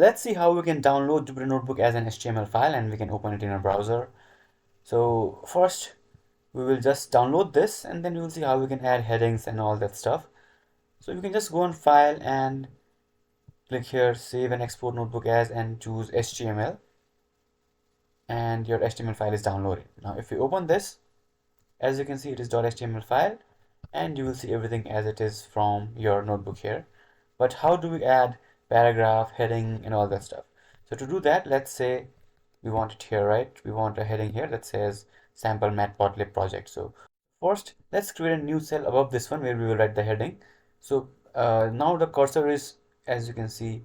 Let's see how we can download Jupyter Notebook as an HTML file and we can open it in our browser. So first we will just download this and then we will see how we can add headings and all that stuff. So you can just go on file and click here, save and export notebook as, and choose HTML, and your HTML file is downloaded. Now if we open this, as you can see, it is .html file and you will see everything as it is from your notebook here. But how do we add paragraph, heading and all that stuff? So to do that, let's say we want it here, right? We want a heading here that says sample matplotlib project. So first let's create a new cell above this one where we will write the heading. So now the cursor is, as you can see,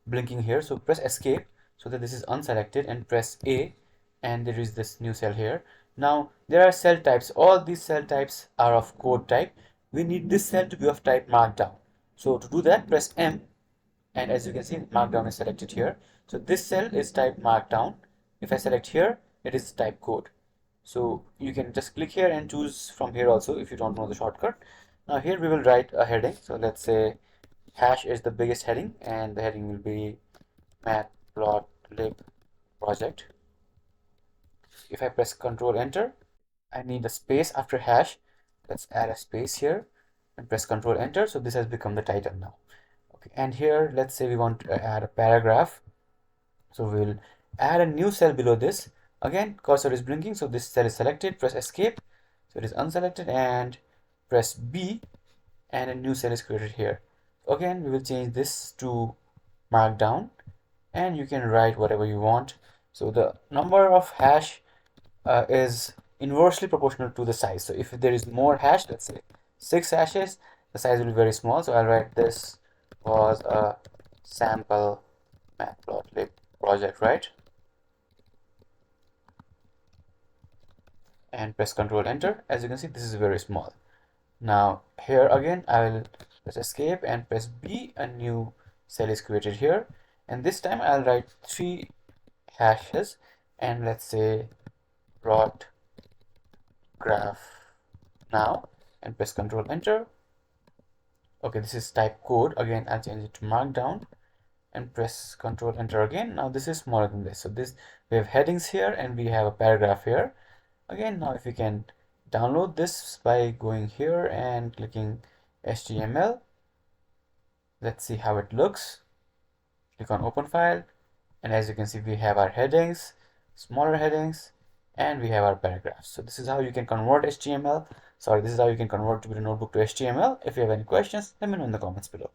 blinking here. So press escape so that this is unselected and press A, and there is this new cell here. Now there are cell types. All these cell types are of code type. We need this cell to be of type markdown. So to do that, press M, and as you can see, markdown is selected here. So this cell is type markdown. If I select here, it is type code. So you can just click here and choose from here also if you don't know the shortcut. Now here we will write a heading. So let's say hash is the biggest heading and the heading will be matplotlib project. If I press Ctrl Enter, I need a space after hash. Let's add a space here and press Ctrl Enter. So this has become the title now. Okay, and here let's say we want to add a paragraph. So we'll add a new cell below this. Again, cursor is blinking, so this cell is selected. Press escape, so it is unselected, and press B, and a new cell is created here. Again, we will change this to markdown, and you can write whatever you want. So the number of hash is inversely proportional to the size. So if there is more hash, let's say 6 hashes, the size will be very small. So I'll write this was a sample matplotlib project, right? And press Ctrl Enter. As you can see, this is very small. Now here again, I will press escape and press B. A new cell is created here, and this time I'll write 3 hashes, and let's say plot graph now, and press Ctrl Enter. Okay, this is type code. Again, I'll change it to markdown and press Ctrl Enter again. Now this is smaller than this. So this, we have headings here and we have a paragraph here. Again, now if you can download this by going here and clicking HTML. Let's see how it looks. Click on open file, and as you can see, we have our headings, smaller headings, and we have our paragraphs. So this is how you can convert HTML. Sorry, this is how you can convert Jupyter Notebook to HTML. If you have any questions, let me know in the comments below.